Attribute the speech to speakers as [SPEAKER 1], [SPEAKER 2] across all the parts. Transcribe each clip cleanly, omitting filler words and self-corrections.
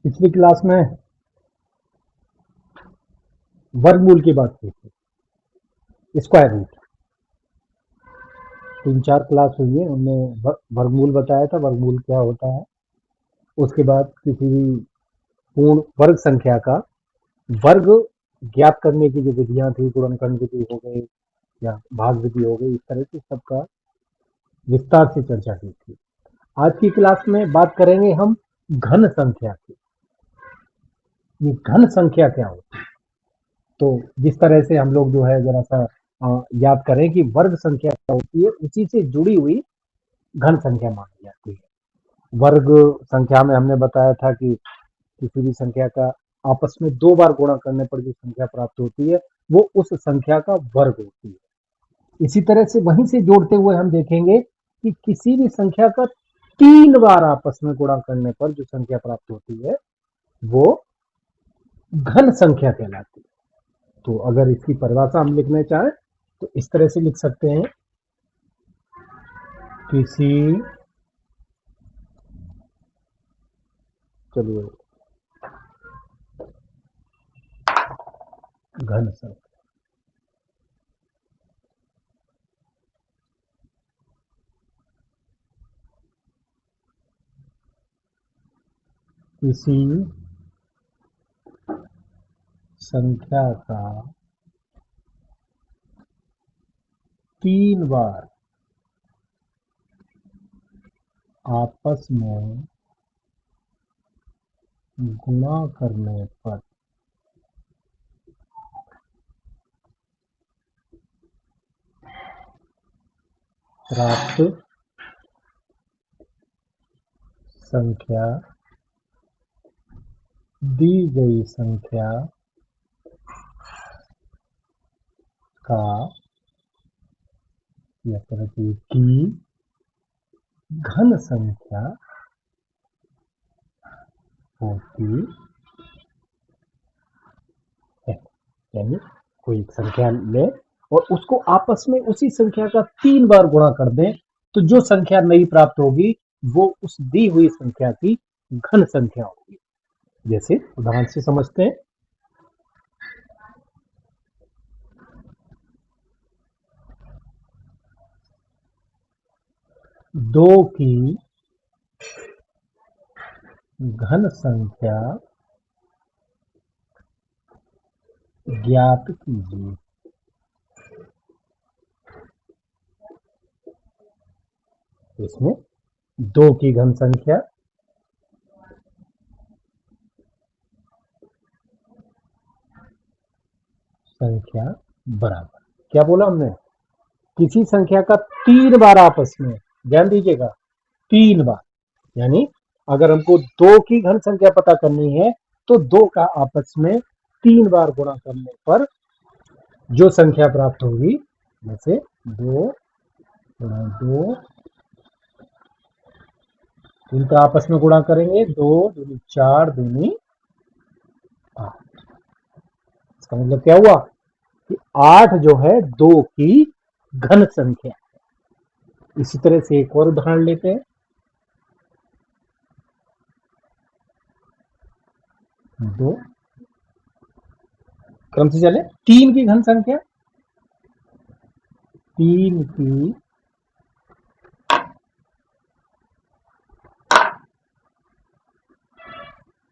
[SPEAKER 1] पिछली क्लास में वर्गमूल की बात की थी, स्क्वायर रूट। 3-4 क्लास हुई है, उनमें वर्गमूल बताया था, वर्गमूल क्या होता है। उसके बाद किसी भी पूर्ण वर्ग संख्या का वर्ग ज्ञात करने की जो विधियां थी, गुणनखंड विधि हो गई या भाग विधि हो गई, इस तरह की सबका विस्तार से चर्चा की थी। आज की क्लास में बात करेंगे हम घन संख्या की। ये घन संख्या क्या होती है? तो जिस तरह से हम लोग जो है जरा सा याद करें कि वर्ग संख्या क्या होती है, उसी से जुड़ी हुई घन संख्या मानी जाती है। वर्ग संख्या में हमने बताया था कि किसी भी संख्या का आपस में 2 बार गुणा करने पर जो संख्या प्राप्त होती है वो उस संख्या का वर्ग होती है। इसी तरह से वहीं से जोड़ते हुए हम देखेंगे कि किसी भी संख्या का 3 बार आपस में गुणा करने पर जो संख्या प्राप्त होती है वो घन संख्या कहलाती है। तो अगर इसकी परिभाषा हम लिखना चाहें तो इस तरह से लिख सकते हैं, किसी चलिए घन संख्या, किसी संख्या का 3 बार आपस में गुणा करने पर प्राप्त संख्या दी गई संख्या का या प्रति की घन संख्या होती है। यानी कोई एक संख्या ले और उसको आपस में उसी संख्या का 3 बार गुणा कर दें तो जो संख्या नई प्राप्त होगी वो उस दी हुई संख्या की घन संख्या होगी। जैसे उदाहरण से समझते हैं, 2 की घन संख्या ज्ञात कीजिए। इसमें 2 की घन संख्या बराबर, क्या बोला हमने, किसी संख्या का 3 बार आपस में, ध्यान दीजिएगा, 3 बार, यानी अगर हमको 2 की घन संख्या पता करनी है तो 2 का आपस में 3 बार गुणा करने पर जो संख्या प्राप्त होगी, जैसे 2 गुणा 2, इनका आपस में गुणा करेंगे, 2 दूनी 4 दूनी 8। इसका मतलब क्या हुआ कि 8 जो है 2 की घन संख्या। इसी तरह से एक और उदाहरण लेते हैं, 2 क्रम से चले, 3 की घन संख्या, 3 की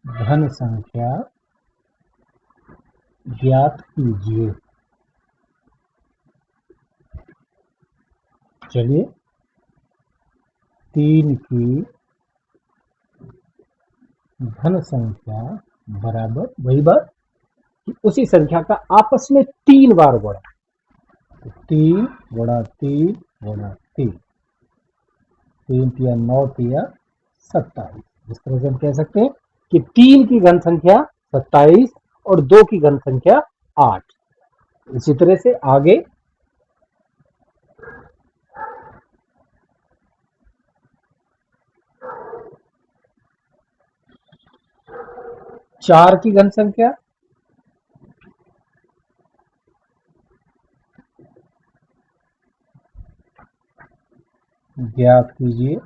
[SPEAKER 1] घन संख्या ज्ञात कीजिए। चलिए, 3 की घन संख्या बराबर वही बात कि उसी संख्या का आपस में 3 बार गुणा, 3 गुणा 3 गुणा 3, 3 तिया 9 तिया 27। इस तरह से हम कह सकते हैं कि 3 की घन संख्या 27 और 2 की घन संख्या 8। इसी तरह से आगे 4 की घन संख्या ज्ञात कीजिए।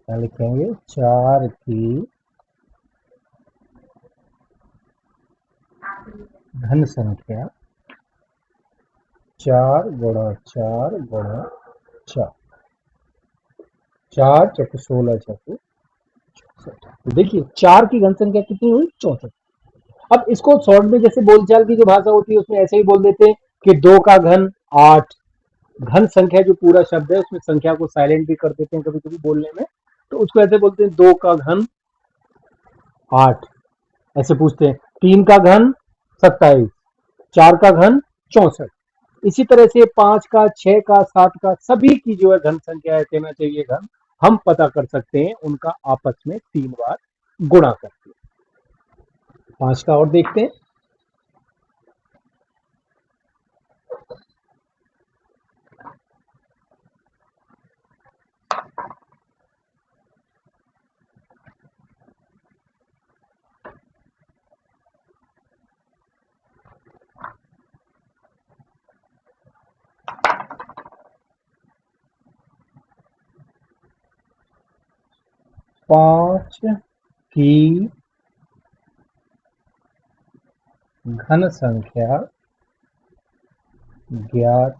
[SPEAKER 1] क्या लिखेंगे? 4 की घन संख्या 4 गुणा 4 गुणा 4, 4 चौके 16 चौके 64। तो देखिए 4 की घन संख्या कितनी हुई? 64। अब इसको शॉर्ट में जैसे बोलचाल की जो भाषा होती है उसमें ऐसे ही बोल देते हैं कि 2 का घन 8। घन संख्या जो पूरा शब्द है उसमें संख्या को साइलेंट भी कर देते हैं कभी कभी बोलने में, तो उसको ऐसे बोलते हैं 2 का घन 8। ऐसे पूछते हैं 3 का घन 27, 4 का घन 64। इसी तरह से 5 का, 6 का, 7 का, सभी की जो है घन संख्या है कहना चाहिए घन, हम पता कर सकते हैं उनका आपस में 3 बार गुणा करके। 5 का और देखते हैं। 5 की घन संख्या ज्ञात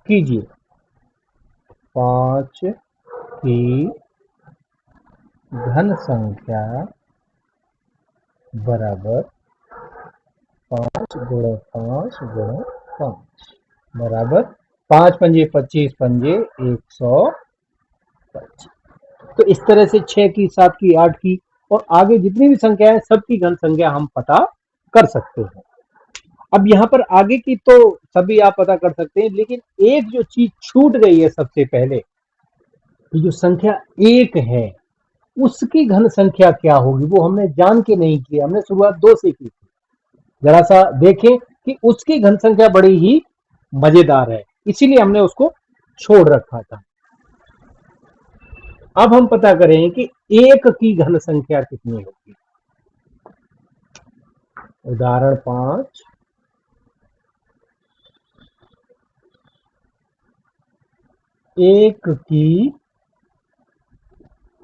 [SPEAKER 1] कीजिए। 5 की घन संख्या बराबर 5 गुणा 5 गुणा 5 बराबर 5 पंजे 25 पंजे 125। तो इस तरह से 6 की, 7 की, 8 की और आगे जितनी भी संख्या है सबकी घन संख्या हम पता कर सकते हैं। अब यहाँ पर आगे की तो सभी आप पता कर सकते हैं, लेकिन एक जो चीज छूट गई है सबसे पहले, कि जो संख्या 1 है उसकी घन संख्या क्या होगी, वो हमने जान के नहीं किया, हमने शुरुआत 2 से की थी। जरा सा देखें कि उसकी घन संख्या बड़ी ही मजेदार है, इसीलिए हमने उसको छोड़ रखा था। अब हम पता करें कि 1 की घन संख्या कितनी होगी। उदाहरण 5, 1 की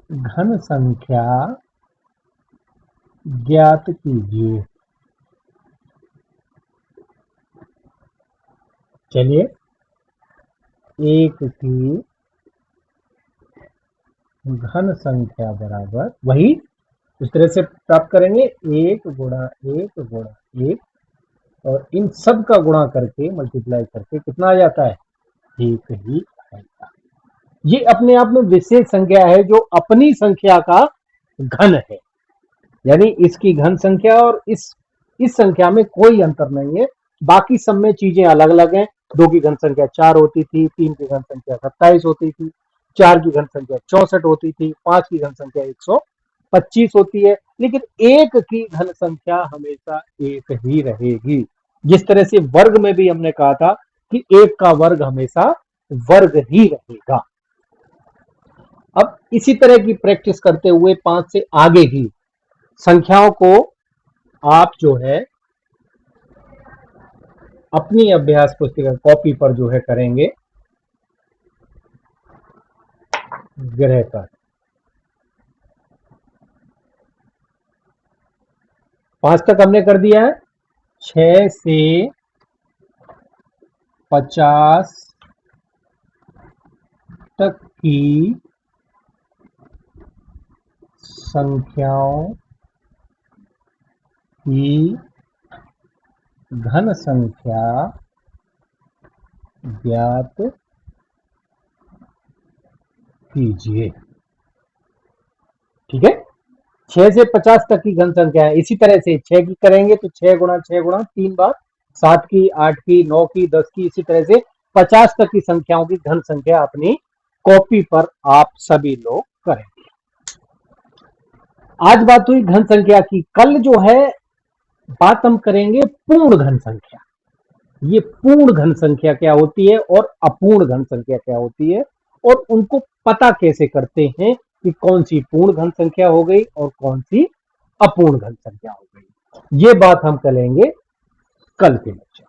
[SPEAKER 1] घन संख्या ज्ञात कीजिए। चलिए 1 की घन संख्या बराबर वही इस तरह से प्राप्त करेंगे, 1 गुणा 1 गुणा 1, और इन सब का गुणा करके मल्टीप्लाई करके कितना आ जाता है? 1 ही आएगा। ये अपने आप में विशेष संख्या है जो अपनी संख्या का घन है, यानी इसकी घन संख्या और इस संख्या में कोई अंतर नहीं है। बाकी सब में चीजें अलग अलग हैं। 2 की घन संख्या 4 होती थी, 3 की घन संख्या 27 होती थी, 4 की घन संख्या 64 होती थी, 5 की घन संख्या 125 होती है, लेकिन 1 की घन संख्या हमेशा 1 ही रहेगी। जिस तरह से वर्ग में भी हमने कहा था कि 1 का वर्ग हमेशा वर्ग ही रहेगा। अब इसी तरह की प्रैक्टिस करते हुए 5 से आगे की संख्याओं को आप जो है अपनी अभ्यास पुस्तिका कॉपी पर जो है करेंगे ग्रह पर। 5 तक हमने कर दिया है। 6 से 50 तक की संख्याओं की घन संख्या ज्ञात कीजिए। ठीक है, 6 से 50 तक की घन संख्या है। इसी तरह से 6 की करेंगे तो 6 गुणा 6 गुणा 3 बार, 7 की, 8 की, 9 की, 10 की, इसी तरह से 50 तक की संख्याओं की घन संख्या अपनी कॉपी पर आप सभी लोग करें। आज बात हुई घन संख्या की। कल जो है बात हम करेंगे पूर्ण घन संख्या। ये पूर्ण घन संख्या क्या होती है और अपूर्ण घन संख्या क्या होती है, और उनको पता कैसे करते हैं कि कौन सी पूर्ण घन संख्या हो गई और कौन सी अपूर्ण घन संख्या हो गई। ये बात हम करेंगे कल के लेक्चर।